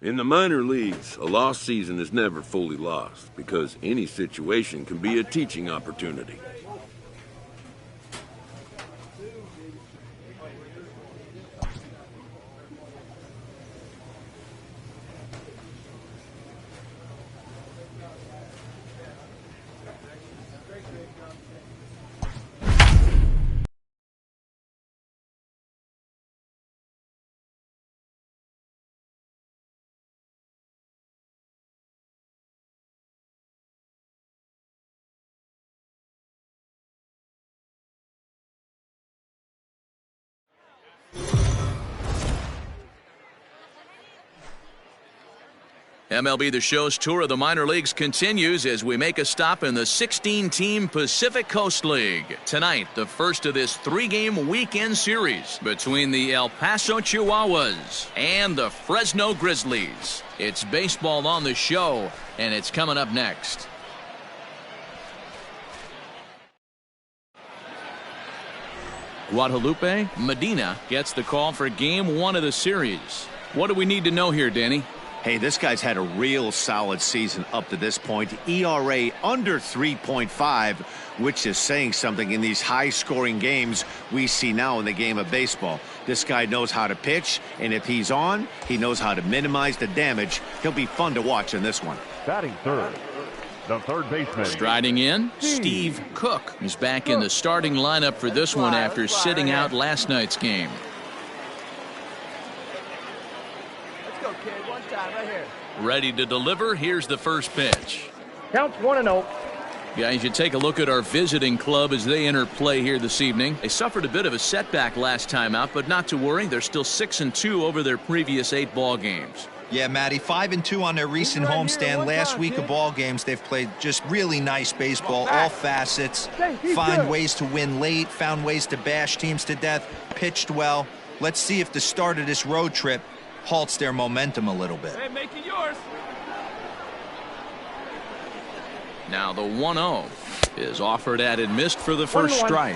In the minor leagues, a lost season is never fully lost because any situation can be a teaching opportunity. MLB The Show's tour of the minor leagues continues as we make a stop in the 16-team Pacific Coast League. Tonight, the first of this three-game weekend series between the El Paso Chihuahuas and the Fresno Grizzlies. It's baseball on the show, and it's coming up next. Guadalupe Medina gets the call for Game 1 of the series. What do we need to know here, Danny? Hey, this guy's had a real solid season up to this point. ERA under 3.5, which is saying something in these high-scoring games we see now in the game of baseball. This guy knows how to pitch, and if he's on, he knows how to minimize the damage. He'll be fun to watch in this one. Batting third, the third baseman. Striding in, Steve Cook is back in the starting lineup for this one after sitting out last night's game. Ready to deliver. Here's the first pitch. Counts 1-0. Guys, you take a look at our visiting club as they enter play here this evening. They suffered a bit of a setback last time out, but not to worry. They're still 6-2 over their previous 8 ball games. Yeah, Matty, 5-2 on their recent homestand. Last week of ball games, they've played just really nice baseball, all facets. Find ways to win late, found ways to bash teams to death, pitched well. Let's see if the start of this road trip halts their momentum a little bit. Hey, make it yours. Now the 1-0 is offered at and missed for the first strike.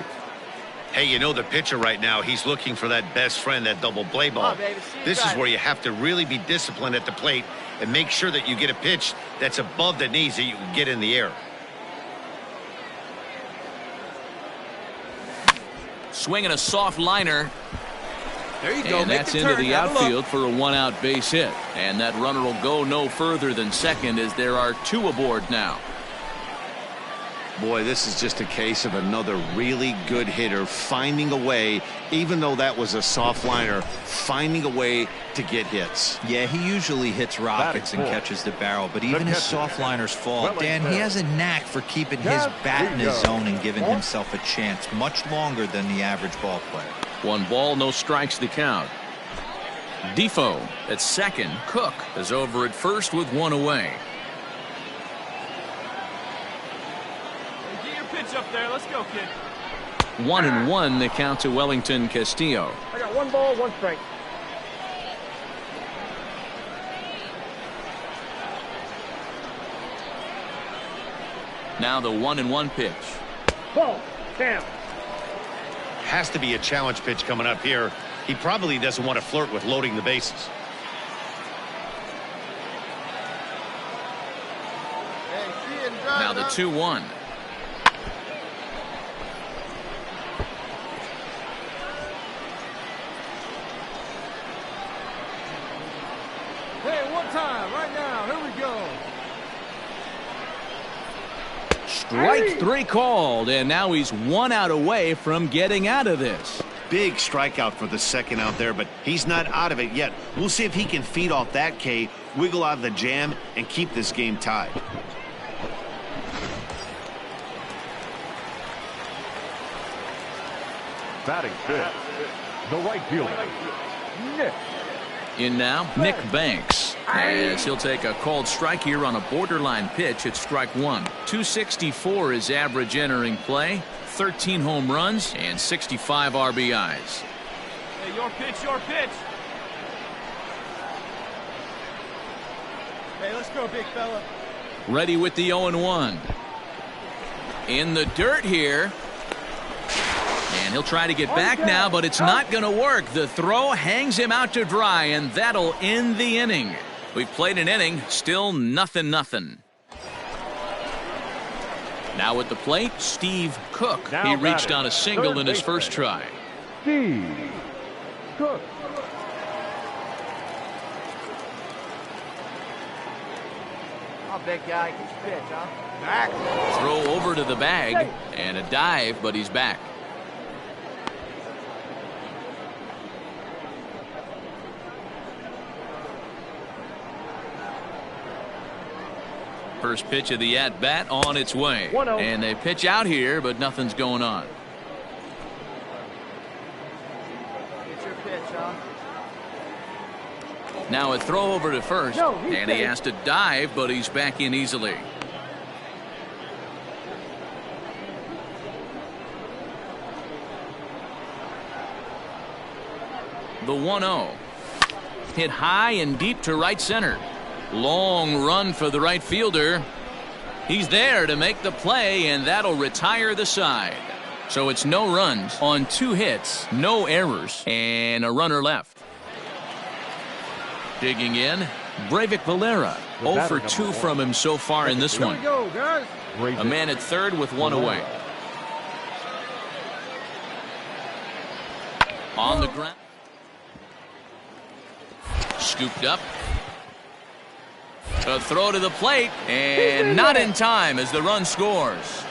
Hey, you know the pitcher right now, he's looking for that best friend, that double play ball. This is where you have to really be disciplined at the plate and make sure that you get a pitch that's above the knees that you can get in the air. Swinging a soft liner. There you go. And that's into the outfield for a 1-out base hit. And that runner will go no further than second as there are 2 aboard now. Boy, this is just a case of another really good hitter finding a way, even though that was a soft liner, finding a way to get hits. Yeah, he usually hits rockets and catches the barrel, but even his soft liners fall. Dan, he has a knack for keeping his bat in his zone and giving himself a chance much longer than the average ball player. 1 ball, no strikes to count. Defoe at second. Cook is over at first with 1 away. Get your pitch up there. Let's go, kid. 1-1 the count to Wellington Castillo. I got 1 ball, 1 strike. Now the 1-1 pitch. Ball, down. Has to be a challenge pitch coming up here. He probably doesn't want to flirt with loading the bases. Now the 2-1. Hey, one time, right now. Here we go. Strike 3 called, and now he's 1 out away from getting out of this. Big strikeout for the second out there, but he's not out of it yet. We'll see if he can feed off that K, wiggle out of the jam, and keep this game tied. Batting fifth, the right fielder, Nick. In now, Nick Banks, as he'll take a called strike here on a borderline pitch at strike 1. 264 is average entering play, 13 home runs, and 65 RBIs. Hey, your pitch, your pitch. Hey, let's go, big fella. Ready with the 0-1. In the dirt here. And he'll try to get back now, but it's not going to work. The throw hangs him out to dry, and that'll end the inning. We've played an inning, still 0-0. Now at the plate, Steve Cook. Now He reached batting, on a single in his first try. Steve Cook. Oh, big guy, get your pitch, huh? Back. Throw over to the bag, and a dive, but he's back. First pitch of the at-bat on its way. 1-0. And they pitch out here, but nothing's going on. Get your pitch, huh? Now a throw over to first, and he has to dive, but he's back in easily. The 1-0. Hit high and deep to right center. Long run for the right fielder. He's there to make the play, and that'll retire the side. So it's no runs on 2 hits, no errors, and a runner left. Digging in, Breivik Valera. 0 for 2 from him so far in this one. Go, guys. A man at third with 1 away. On the ground. Scooped up. A throw to the plate, and not in time as the run scores.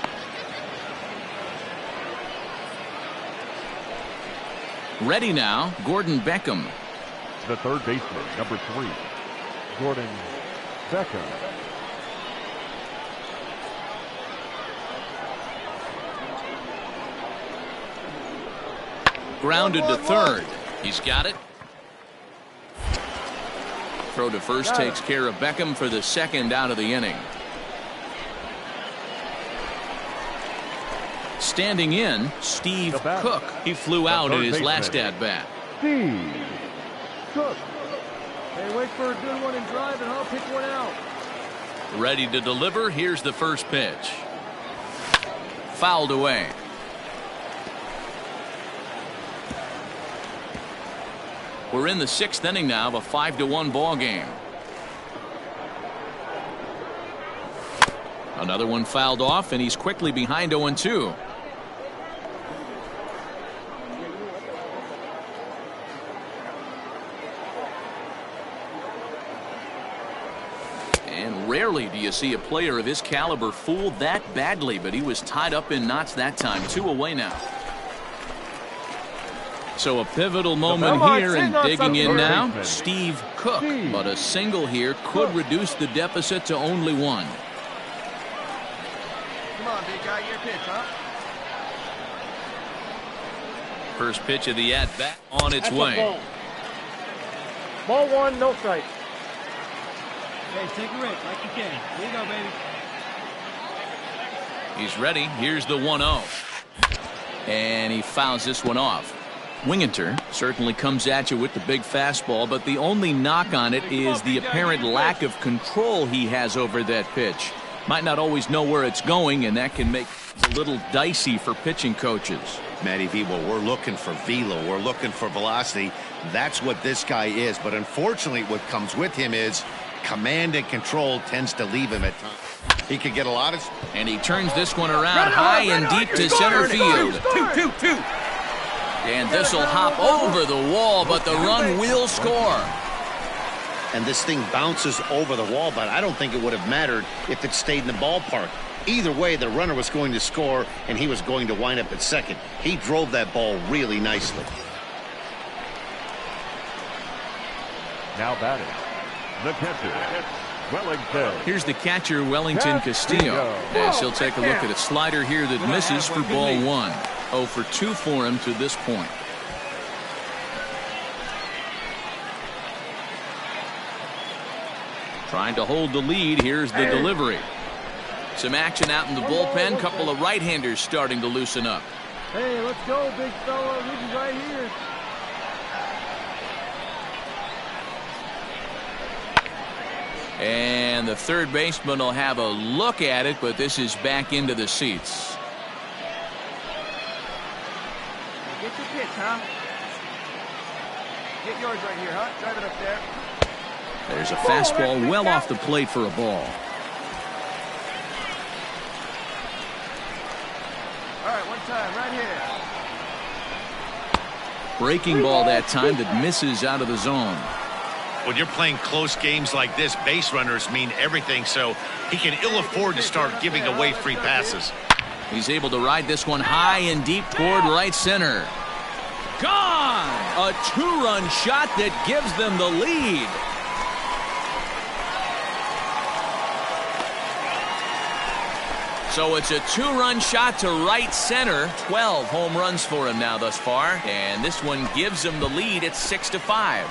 Ready now, Gordon Beckham. The third baseman, number 3, Gordon Beckham. Grounded to third. He's got it. Throw to first takes care of Beckham for the second out of the inning. Standing in, Steve Cook. He flew out in his last at-bat. Steve Cook. Hey, wait for a good one and drive, and I'll pick one out. Ready to deliver. Here's the first pitch. Fouled away. We're in the 6th inning now of a 5-1 ball game. Another one fouled off, and he's quickly behind 0-2. And rarely do you see a player of his caliber fooled that badly, but he was tied up in knots that time. 2 away now. So a pivotal moment here, and digging in now, Steve Cook. But a single here could reduce the deficit to only 1. Come on, big guy, your pitch, huh? First pitch of the at-bat on its way. Ball 1, no strike. Hey, take a rip like you can. Here you go, baby. He's ready. Here's the 1-0. And he fouls this one off. Winginter certainly comes at you with the big fastball, but the only knock on it is the apparent lack of control he has over that pitch. Might not always know where it's going, and that can make it a little dicey for pitching coaches. Matty V, well, we're looking for velo. We're looking for velocity. That's what this guy is. But unfortunately, what comes with him is command and control tends to leave him at times. He could get a lot of... And he turns this one around high and deep to center field. 2-2-2. And this will hop over the wall, but the run will score. And this thing bounces over the wall, but I don't think it would have mattered if it stayed in the ballpark. Either way, the runner was going to score, and he was going to wind up at second. He drove that ball really nicely. Now batting, the catcher, Wellington. Here's the catcher, Wellington Castillo, as he'll take a look at a slider here that misses for ball 1. 0 for 2 for him to this point. Trying to hold the lead. Here's the delivery. Some action out in the bullpen. Couple of right-handers starting to loosen up. Hey, let's go, big fella. This is right here. And the third baseman will have a look at it, but this is back into the seats. Get your pitch, huh? Get yours right here, huh? Drive it up there. There's a fastball well off the plate for a ball. All right, one time, right here. Breaking ball that time that misses out of the zone. When you're playing close games like this, base runners mean everything, so he can ill afford to start giving away free passes. He's able to ride this one high and deep toward right center. Gone! A two-run shot that gives them the lead. So it's a two-run shot to right center. 12 home runs for him now thus far. And this one gives him the lead at 6-5.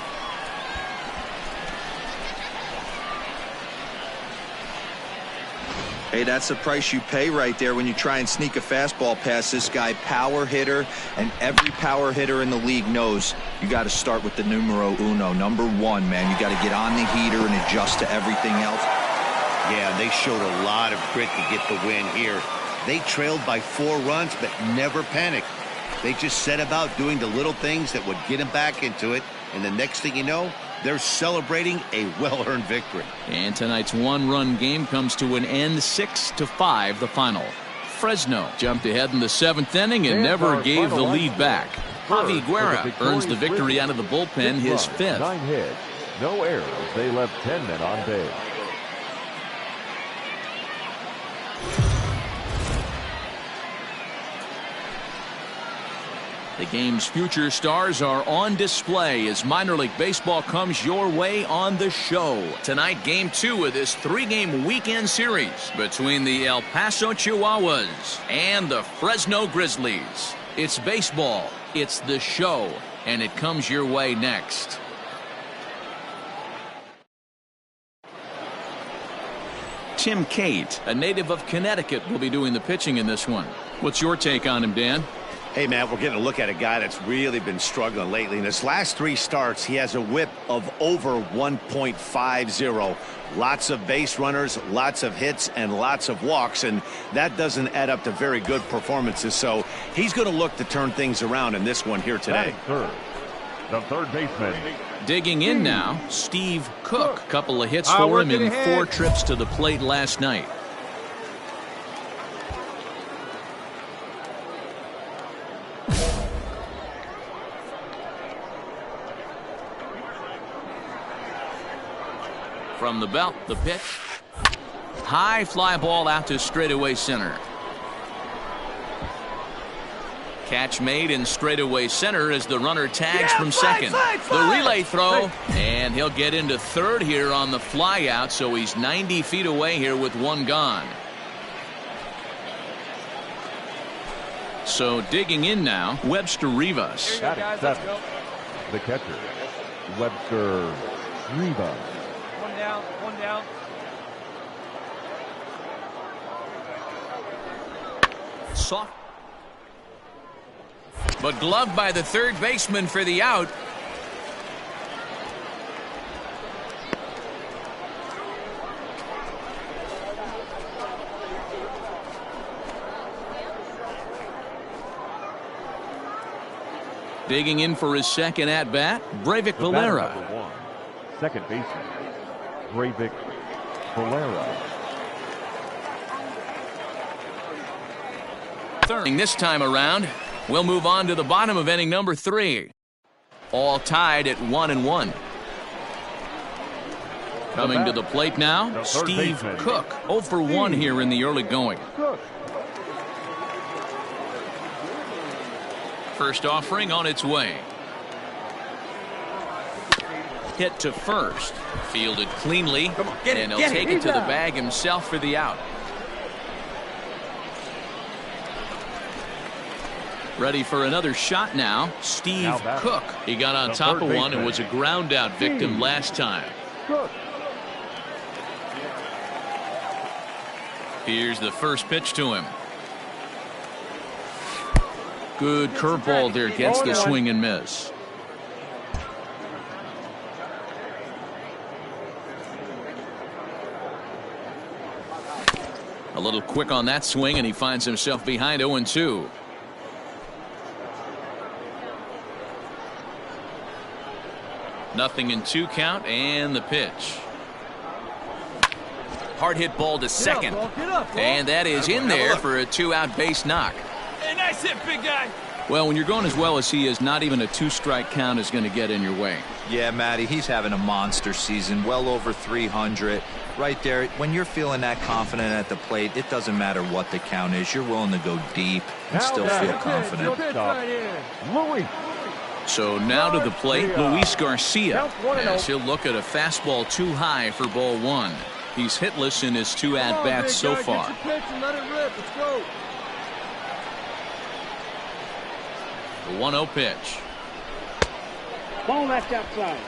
Hey, that's the price you pay right there when you try and sneak a fastball past this guy. Power hitter, and every power hitter in the league knows you got to start with the numero uno, number one, man. You got to get on the heater and adjust to everything else. Yeah, they showed a lot of grit to get the win here. They trailed by 4 runs, but never panicked. They just set about doing the little things that would get them back into it, and the next thing you know, they're celebrating a well-earned victory. And tonight's one-run game comes to an end, 6-5, the final. Fresno jumped ahead in the 7th inning and never gave the lead back. Javi Guerra earns the victory out of the bullpen, his 5th. 9 hits, no errors. They left 10 men on base. The game's future stars are on display as minor league baseball comes your way on the show. Tonight, game 2 of this 3-game weekend series between the El Paso Chihuahuas and the Fresno Grizzlies. It's baseball, it's the show, and it comes your way next. Tim Cate, a native of Connecticut, will be doing the pitching in this one. What's your take on him, Dan? Hey, Matt, we're getting a look at a guy that's really been struggling lately. In his last 3 starts, he has a whip of over 1.50. Lots of base runners, lots of hits, and lots of walks, and that doesn't add up to very good performances. So he's going to look to turn things around in this one here today. Third, the third baseman. Digging in now, Steve Cook. Couple of hits for him in 4 trips to the plate last night. From the belt, the pitch. High fly ball out to straightaway center. Catch made in straightaway center as the runner tags from second. The relay throw, and he'll get into third here on the fly out, so he's 90 feet away here with 1 gone. So digging in now, Webster Rivas. Batting 7th, the catcher, Webster Rivas. One down. Soft. But gloved by the third baseman for the out. Digging in for his second at-bat, Breivik Valera. Number 1, second baseman, Breivik Valera. Third. This time around, we'll move on to the bottom of inning number 3. All tied at 1-1. Coming to the plate now, Steve Cook. 0 for 1 here in the early going. First offering on its way. Hit to first. Fielded cleanly. And he'll take it to the bag himself for the out. Ready for another shot now, Steve Cook. He got on top of one and was a ground out victim last time. Here's the first pitch to him. Good curveball there against the swing and miss. A little quick on that swing, and he finds himself behind 0-2. 0-2 count, and the pitch. Hard hit ball to second. And that is in there for a 2-out base knock. Hey, nice hit, big guy. Well, when you're going as well as he is, not even a 2-strike count is going to get in your way. Yeah, Matty, he's having a monster season, well over 300. Right there, when you're feeling that confident at the plate, it doesn't matter what the count is. You're willing to go deep and still feel confident. So now to the plate, Luis Garcia, as he'll look at a fastball too high for ball one. He's hitless in his 2 at-bats so far. The 1-0 pitch.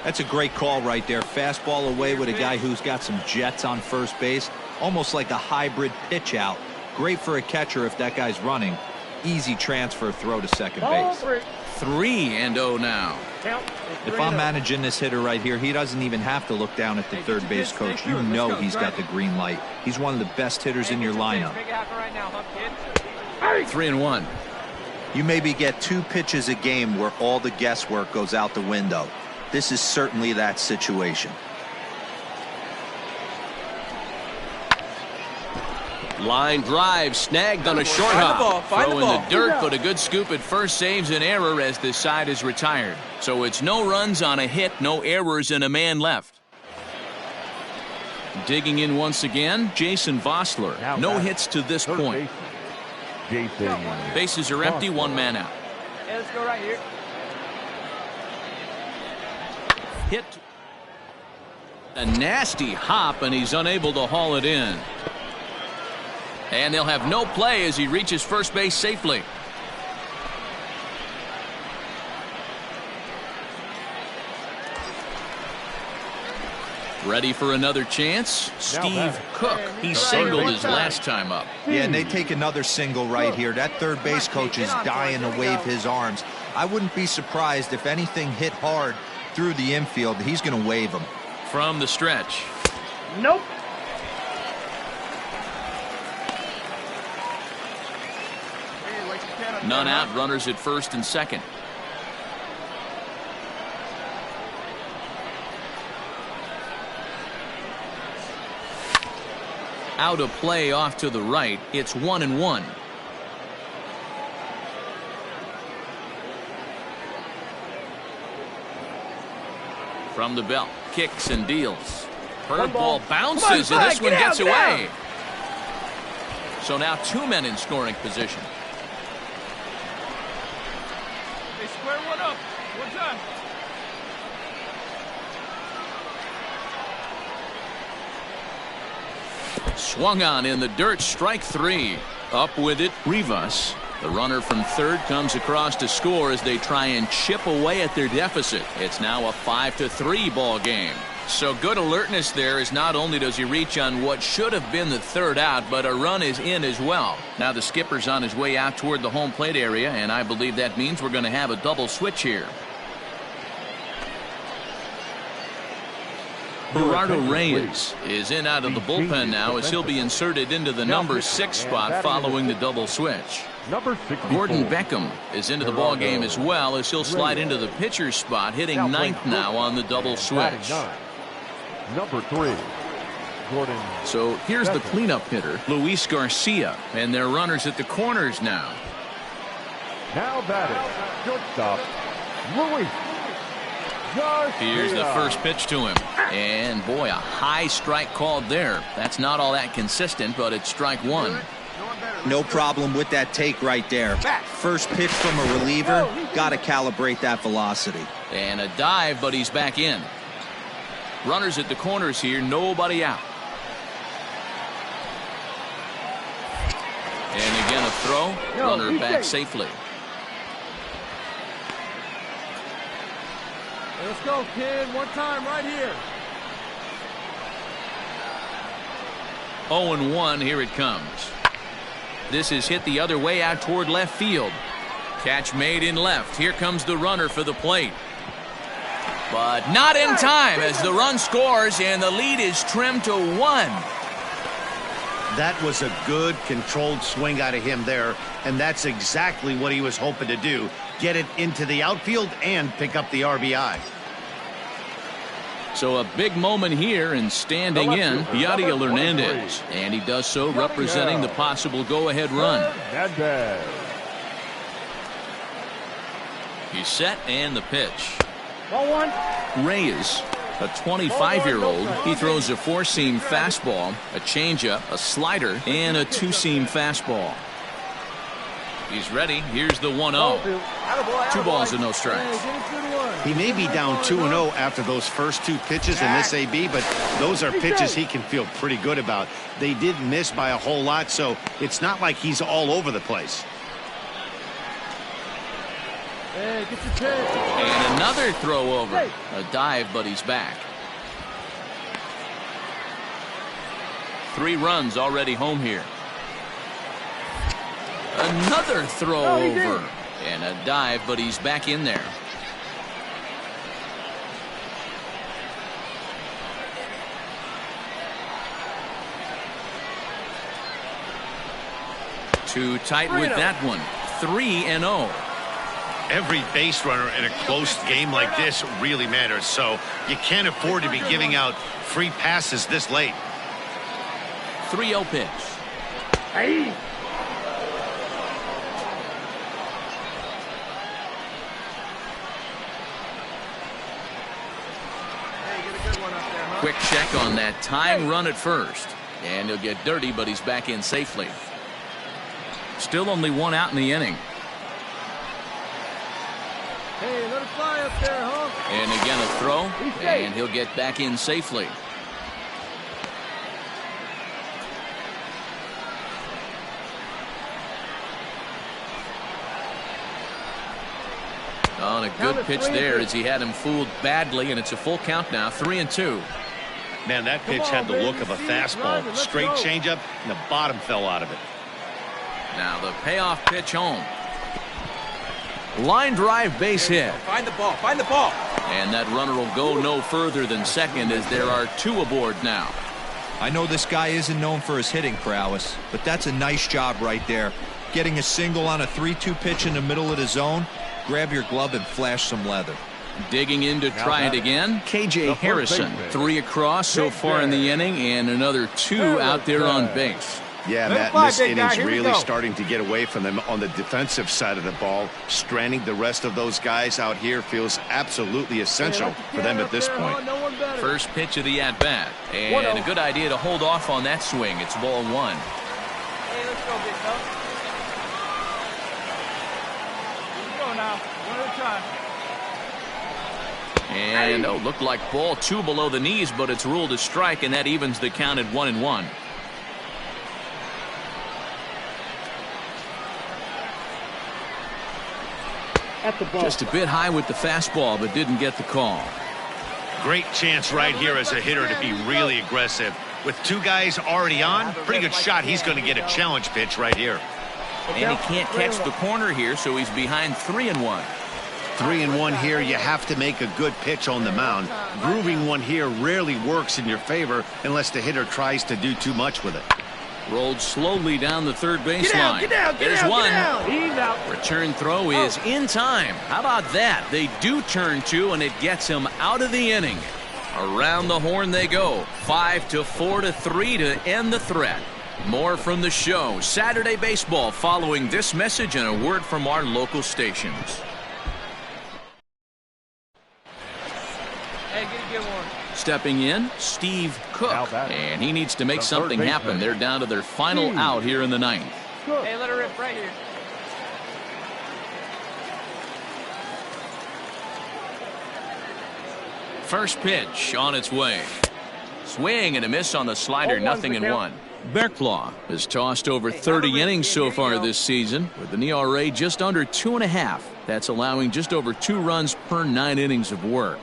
That's a great call right there. Fastball away with a guy who's got some jets on first base. Almost like a hybrid pitch out. Great for a catcher if that guy's running. Easy transfer throw to second base. 3-0 now. If I'm managing this hitter right here, he doesn't even have to look down at the third base coach. You know he's got the green light. He's one of the best hitters in your lineup. 3-1. You maybe get 2 pitches a game where all the guesswork goes out the window. This is certainly that situation. Line drive snagged on a short hop. Throw in the dirt, but a good scoop at first saves an error as the side is retired. So it's no runs on a hit, no errors, and a man left. Digging in once again, Jason Vossler. No hits to this point. Bases are empty, 1 man out. Hey, let's go right here. Hit. A nasty hop, and he's unable to haul it in. And they'll have no play as he reaches first base safely. Ready for another chance? Steve Cook. He singled his last time up. Yeah, and they take another single right here. That third base coach is dying to wave his arms. I wouldn't be surprised if anything hit hard through the infield. He's going to wave them. From the stretch. Nope. None out, runners at first and second. Out of play off to the right. It's 1-1. From the belt, kicks and deals. Bird ball bounces, and this one gets away. So now 2 men in scoring position. They square one up. One time. Swung on in the dirt, strike 3. Up with it, Rivas. The runner from third comes across to score as they try and chip away at their deficit. It's now a 5-3 ball game. So good alertness there, as not only does he reach on what should have been the third out, but a run is in as well. Now the skipper's on his way out toward the home plate area, and I believe that means we're going to have a double switch here. Gerardo Reyes is in out of the bullpen now as he'll be inserted into the number 6 spot following the double switch. Gordon Beckham is into the ball game as well as he'll slide into the pitcher's spot, hitting 9th now on the double switch. Number 3, Gordon. So here's the cleanup hitter, Luis Garcia, and their runners at the corners now. Now batting, shortstop, Luis Garcia. Here's the first pitch to him. And boy, a high strike called there. That's not all that consistent, but it's strike 1. No problem with that take right there. First pitch from a reliever, got to calibrate that velocity. And a dive, but he's back in. Runners at the corners here, nobody out. And again a throw, runner back safely. Let's go, kid. One time right here. 0-1, here it comes. This is hit the other way out toward left field. Catch made in left. Here comes the runner for the plate. But not in time as the run scores and the lead is trimmed to 1. That was a good controlled swing out of him there, and that's exactly what he was hoping to do. Get it into the outfield and pick up the RBI. So a big moment here, and standing in, Yadiel Hernandez. And he does so representing the possible go-ahead run. He's set, and the pitch. Ball one. Reyes, a 25-year-old. He throws a four-seam fastball, a changeup, a slider, and a two-seam fastball. He's ready. Here's the 1-0. 2 balls and no strikes. He may be down 2-0 after those first 2 pitches in this AB, but those are pitches he can feel pretty good about. They did miss by a whole lot, so it's not like he's all over the place. Hey, get your pitch. And another throw over. A dive, but he's back. 3 runs already home here. Another throw over. And a dive, but he's back in there. Too tight with that one. 3-0. Every base runner in a close game like this really matters, so you can't afford to be giving out free passes this late. 3-0 pitch. Hey. Quick check on that time run at first. And he'll get dirty, but he's back in safely. Still only 1 out in the inning. Hey, let it fly up there, huh? And again a throw, and he'll get back in safely. On a good pitch there as he had him fooled badly, and it's a full count now. 3-2. Man, that pitch had the look of a fastball. Straight changeup, and the bottom fell out of it. Now the payoff pitch home. Line drive base hit. Find the ball. Find the ball. And that runner will go no further than second as there are 2 aboard now. I know this guy isn't known for his hitting prowess, but that's a nice job right there. Getting a single on a 3-2 pitch in the middle of the zone. Grab your glove and flash some leather. Digging in to try it again. KJ Harrison. 3 across so far in the inning, and another 2 out there on base. Yeah, Matt, this inning's really starting to get away from them on the defensive side of the ball. Stranding the rest of those guys out here feels absolutely essential for them at this point. First pitch of the at-bat. And a good idea to hold off on that swing. It's ball 1. Hey, let's go, big fella. Let's go now. One at a time. And, looked like ball 2 below the knees, but it's ruled a strike, and that evens the count at 1-1. Just a bit high with the fastball, but didn't get the call. Great chance right here as a hitter to be really aggressive. With 2 guys already on, pretty good shot. He's going to get a challenge pitch right here. And he can't catch the corner here, so he's behind 3-1. 3-1 here. You have to make a good pitch on the mound. Grooving one here rarely works in your favor unless the hitter tries to do too much with it. Rolled slowly down the third baseline. There's one. Return throw is in time. How about that? They do turn 2, and it gets him out of the inning. Around the horn they go. 5-4-3 to end the threat. More from the show. Saturday Baseball following this message and a word from our local stations. Hey, get one. Stepping in, Steve Cook, and he needs to make something happen. They're down to their final out here in the 9th. Hey, let her rip right here. First pitch on its way. Swing and a miss on the slider, 0-1. Berklaw has tossed over 30 innings so far this season with an ERA just under 2.5. That's allowing just over 2 runs per 9 innings of work.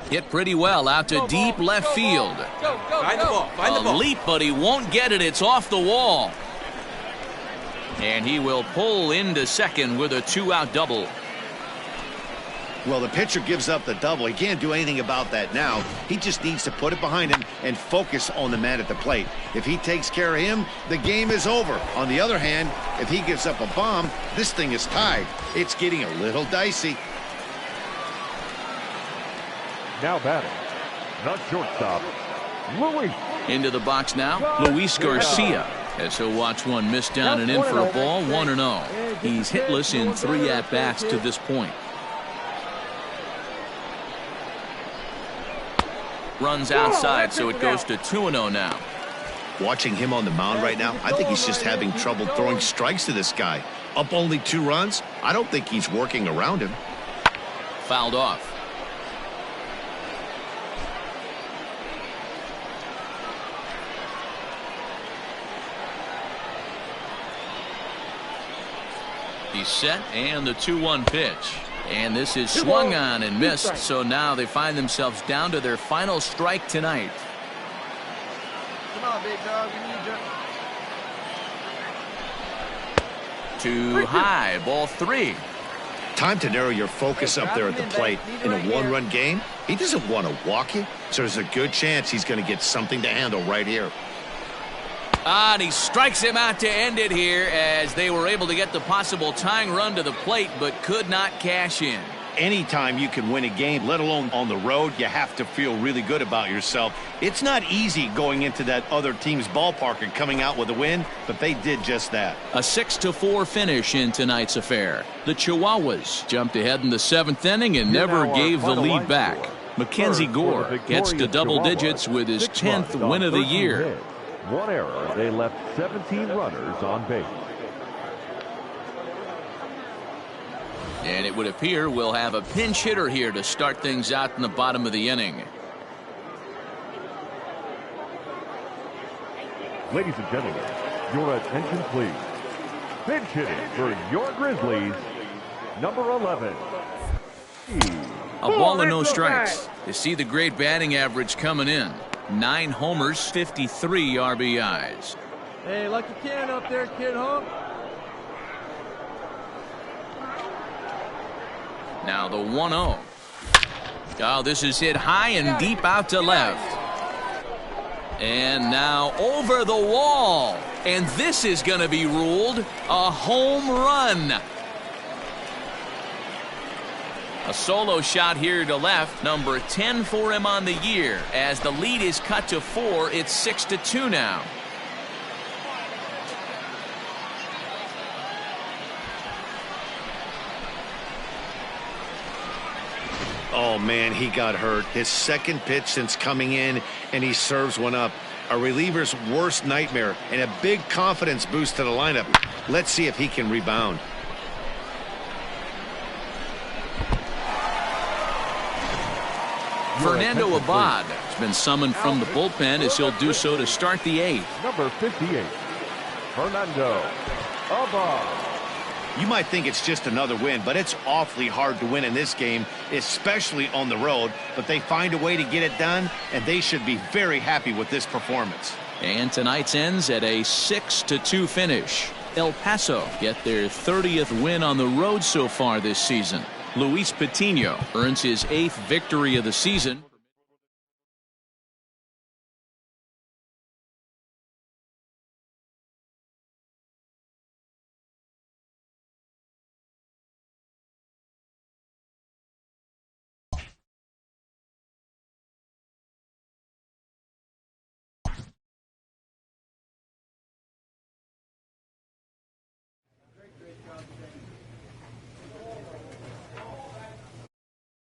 Hit pretty well out to deep left field. Find the ball. Find the ball. A leap, but he won't get it. It's off the wall. And he will pull into second with a 2-out double. Well, the pitcher gives up the double. He can't do anything about that now. He just needs to put it behind him and focus on the man at the plate. If he takes care of him, the game is over. On the other hand, if he gives up a bomb, this thing is tied. It's getting a little dicey. Now batting, Not shortstop, Luis. Into the box now, Luis Garcia. As he'll watch one miss down and in for a ball, 1-0. He's hitless in 3 at-bats to this point. Runs outside, so it goes to 2-0 now. Watching him on the mound right now, I think he's just having trouble throwing strikes to this guy. Up only 2 runs? I don't think he's working around him. Fouled off. He's set, and the 2-1 pitch. And this is swung on and missed, so now they find themselves down to their final strike tonight. Come on, big dog. We need you. Too high, ball 3. Time to narrow your focus up there at the plate. In a 1-run game, he doesn't want to walk you, so there's a good chance he's going to get something to handle right here. And he strikes him out to end it here as they were able to get the possible tying run to the plate but could not cash in. Anytime you can win a game, let alone on the road, you have to feel really good about yourself. It's not easy going into that other team's ballpark and coming out with a win, but they did just that. A 6-4 finish in tonight's affair. The Chihuahuas jumped ahead in the 7th inning and never gave the lead back. Mackenzie Gore gets to double digits with his 10th win of the year. 1 error. They left 17 runners on base. And it would appear we'll have a pinch hitter here to start things out in the bottom of the inning. Ladies and gentlemen, your attention please. Pinch hitting for your Grizzlies, number 11. A ball and no strikes. You see the great batting average coming in. 9 homers, 53 RBIs. Hey, like you can up there, kid, huh? Now the 1-0. Oh, this is hit high and deep out to left. And now over the wall. And this is going to be ruled a home run. A solo shot here to left, number 10 for him on the year. As the lead is cut to 4, it's 6-2 now. Oh, man, he got hurt. His second pitch since coming in, and he serves one up. A reliever's worst nightmare and a big confidence boost to the lineup. Let's see if he can rebound. Fernando Abad has been summoned from the bullpen as he'll do so to start the 8th. Number 58, Fernando Abad. You might think it's just another win, but it's awfully hard to win in this game, especially on the road. But they find a way to get it done, and they should be very happy with this performance. And tonight's ends at a 6-2 finish. El Paso get their 30th win on the road so far this season. Luis Patino earns his 8th victory of the season.